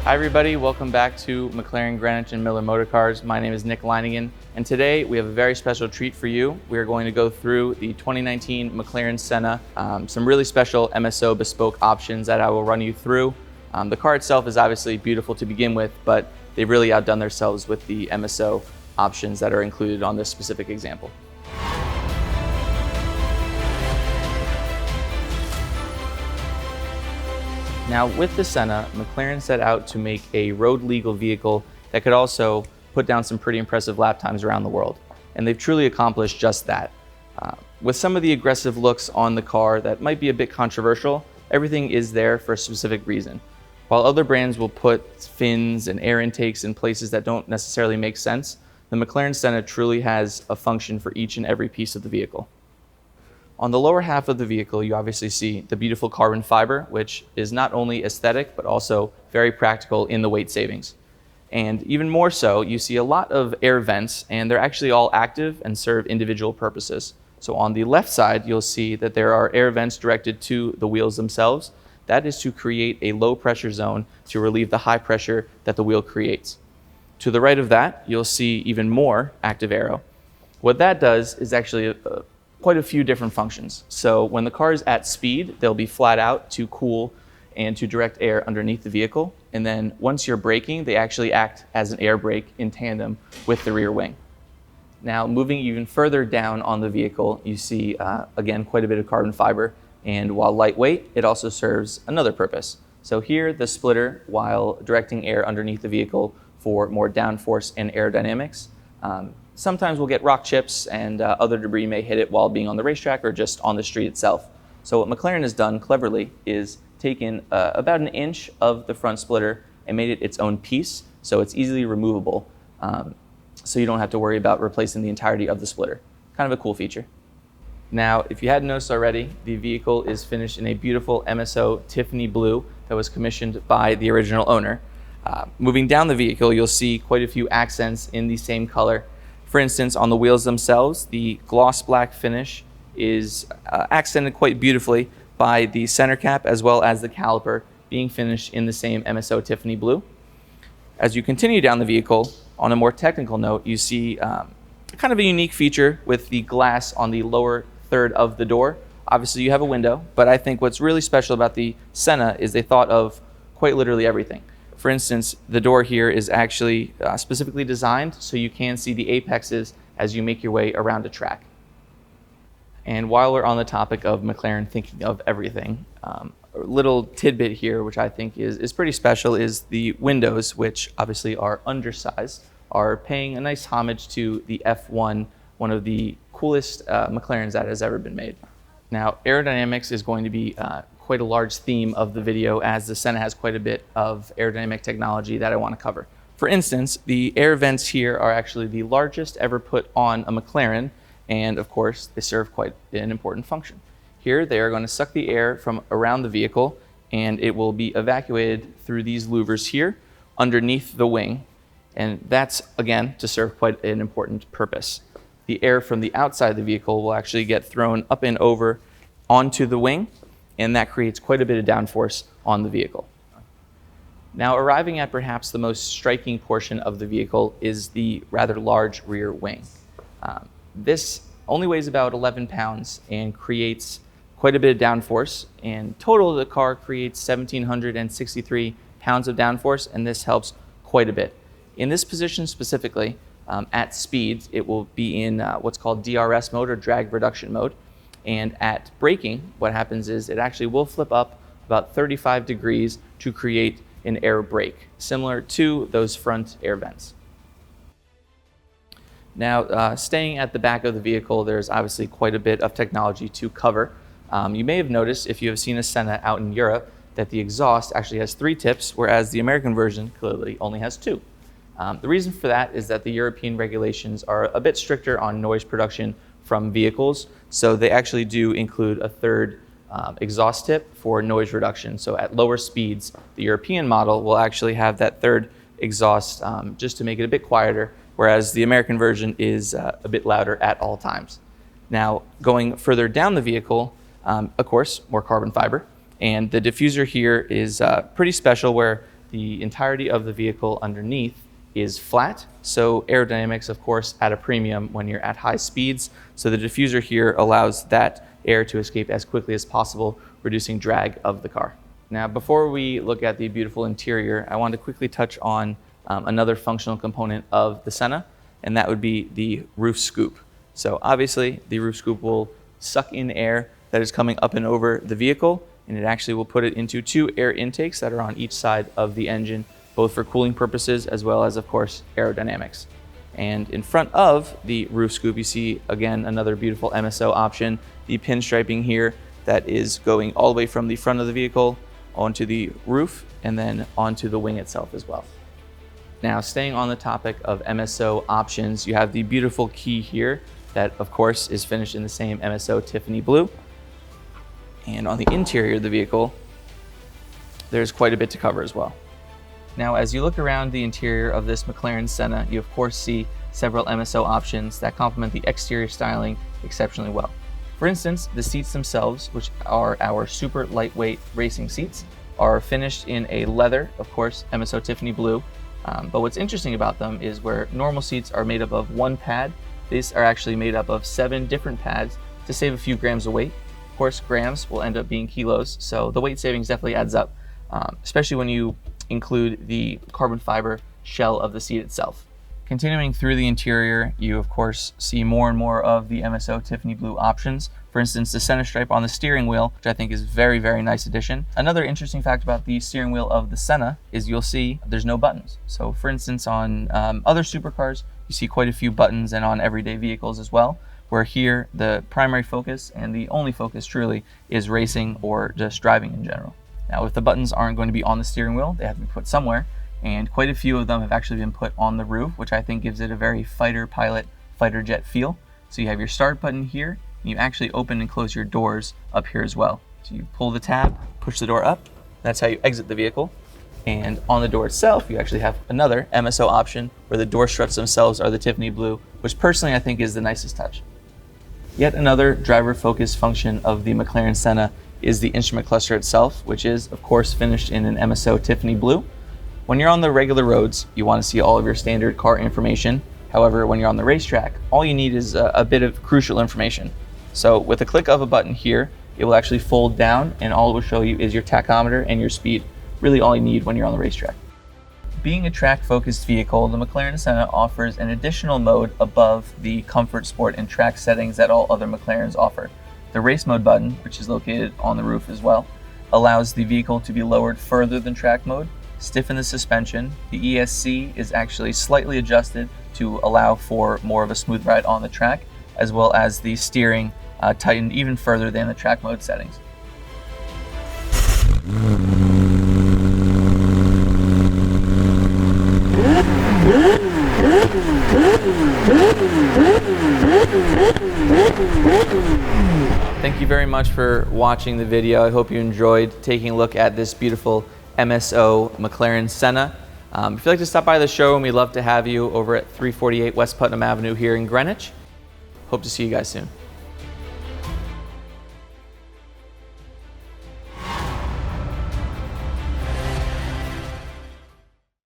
Hi everybody, welcome back to McLaren, Greenwich, and Miller Motorcars. My name is Nick Leiningen, and today we have a very special treat for you. We are going to go through the 2019 McLaren Senna, some really special MSO bespoke options that I will run you through. The car itself is obviously beautiful to begin with, but they've really outdone themselves with the MSO options that are included on this specific example. Now with the Senna, McLaren set out to make a road legal vehicle that could also put down some pretty impressive lap times around the world. And they've truly accomplished just that. With some of the aggressive looks on the car that might be a bit controversial, everything is there for a specific reason. While other brands will put fins and air intakes in places that don't necessarily make sense, the McLaren Senna truly has a function for each and every piece of the vehicle. On the lower half of the vehicle, you obviously see the beautiful carbon fiber, which is not only aesthetic, but also very practical in the weight savings. And even more so, you see a lot of air vents, and they're actually all active and serve individual purposes. So on the left side, you'll see that there are air vents directed to the wheels themselves. That is to create a low pressure zone to relieve the high pressure that the wheel creates. To the right of that, you'll see even more active aero. What that does is actually quite a few different functions. So when the car is at speed, they'll be flat out to cool and to direct air underneath the vehicle. And then once you're braking, they actually act as an air brake in tandem with the rear wing. Now moving even further down on the vehicle, you see again quite a bit of carbon fiber. And while lightweight, it also serves another purpose. So here the splitter, while directing air underneath the vehicle for more downforce and aerodynamics. Sometimes we'll get rock chips and other debris may hit it while being on the racetrack or just on the street itself. So what McLaren has done cleverly is taken about an inch of the front splitter and made it its own piece, so it's easily removable. So you don't have to worry about replacing the entirety of the splitter. Kind of a cool feature. Now, if you hadn't noticed already, the vehicle is finished in a beautiful MSO Tiffany Blue that was commissioned by the original owner. Moving down the vehicle, you'll see quite a few accents in the same color. For instance, on the wheels themselves, the gloss black finish is accented quite beautifully by the center cap as well as the caliper being finished in the same MSO Tiffany Blue. As you continue down the vehicle, on a more technical note, you see kind of a unique feature with the glass on the lower third of the door. Obviously you have a window, but I think what's really special about the Senna is they thought of quite literally everything. For instance, the door here is actually specifically designed so you can see the apexes as you make your way around a track. And while we're on the topic of McLaren thinking of everything, a little tidbit here which I think is pretty special is the windows, which obviously are undersized, are paying a nice homage to the F1, one of the coolest McLarens that has ever been made. Now, aerodynamics is going to be quite a large theme of the video, as the Senna has quite a bit of aerodynamic technology that I want to cover. For instance, the air vents here are actually the largest ever put on a McLaren, and of course they serve quite an important function. Here they are going to suck the air from around the vehicle, and it will be evacuated through these louvers here underneath the wing, and that's again to serve quite an important purpose. The air from the outside of the vehicle will actually get thrown up and over onto the wing, and that creates quite a bit of downforce on the vehicle. Now, arriving at perhaps the most striking portion of the vehicle is the rather large rear wing. This only weighs about 11 pounds and creates quite a bit of downforce. In total, the car creates 1,763 pounds of downforce, and this helps quite a bit. In this position specifically, at speeds, it will be in what's called DRS mode, or drag reduction mode. And at braking, what happens is it actually will flip up about 35 degrees to create an air brake, similar to those front air vents. Now, staying at the back of the vehicle, there's obviously quite a bit of technology to cover. You may have noticed, if you have seen a Senna out in Europe, that the exhaust actually has 3 tips, whereas the American version clearly only has 2. The reason for that is that the European regulations are a bit stricter on noise production from vehicles, so they actually do include a 3rd exhaust tip for noise reduction. So at lower speeds, the European model will actually have that 3rd exhaust just to make it a bit quieter, whereas the American version is a bit louder at all times. Now, going further down the vehicle, of course, more carbon fiber, and the diffuser here is pretty special, where the entirety of the vehicle underneath is flat, so aerodynamics, of course, at a premium when you're at high speeds. So the diffuser here allows that air to escape as quickly as possible, reducing drag of the car. Now, before we look at the beautiful interior, I want to quickly touch on another functional component of the Senna, and that would be the roof scoop. So obviously, the roof scoop will suck in air that is coming up and over the vehicle, and it actually will put it into two air intakes that are on each side of the engine, both for cooling purposes as well as, of course, aerodynamics. And in front of the roof scoop, you see, again, another beautiful MSO option, the pinstriping here that is going all the way from the front of the vehicle onto the roof and then onto the wing itself as well. Now, staying on the topic of MSO options, you have the beautiful key here that, of course, is finished in the same MSO Tiffany Blue. And on the interior of the vehicle, there's quite a bit to cover as well. Now, as you look around the interior of this McLaren Senna, you of course see several MSO options that complement the exterior styling exceptionally well. For instance, the seats themselves, which are our super lightweight racing seats, are finished in a leather, of course, MSO Tiffany Blue. But what's interesting about them is where normal seats are made up of one pad, these are actually made up of 7 different pads to save a few grams of weight. Of course, grams will end up being kilos, so the weight savings definitely adds up, especially when you include the carbon fiber shell of the seat itself. Continuing through the interior, you of course see more and more of the MSO Tiffany Blue options. For instance, the center stripe on the steering wheel, which I think is very, very nice addition. Another interesting fact about the steering wheel of the Senna is you'll see there's no buttons. So for instance, on other supercars, you see quite a few buttons, and on everyday vehicles as well, where here the primary focus and the only focus truly is racing or just driving in general. Now, if the buttons aren't going to be on the steering wheel, they have to be put somewhere, and quite a few of them have actually been put on the roof, which I think gives it a very fighter pilot, fighter jet feel. So you have your start button here, and you actually open and close your doors up here as well. So you pull the tab, push the door up, that's how you exit the vehicle. And on the door itself, you actually have another MSO option where the door struts themselves are the Tiffany Blue, which personally I think is the nicest touch. Yet another driver-focused function of the McLaren Senna is the instrument cluster itself, which is, of course, finished in an MSO Tiffany Blue. When you're on the regular roads, you want to see all of your standard car information. However, when you're on the racetrack, all you need is a bit of crucial information. So with a click of a button here, it will actually fold down, and all it will show you is your tachometer and your speed. Really all you need when you're on the racetrack. Being a track-focused vehicle, the McLaren Senna offers an additional mode above the comfort, sport, and track settings that all other McLarens offer. The race mode button, which is located on the roof as well, allows the vehicle to be lowered further than track mode, stiffen the suspension. The ESC is actually slightly adjusted to allow for more of a smooth ride on the track, as well as the steering tightened even further than the track mode settings. Thank you very much for watching the video. I hope you enjoyed taking a look at this beautiful MSO McLaren Senna. If you'd like to stop by the showroom, we'd love to have you over at 348 West Putnam Avenue here in Greenwich. Hope to see you guys soon.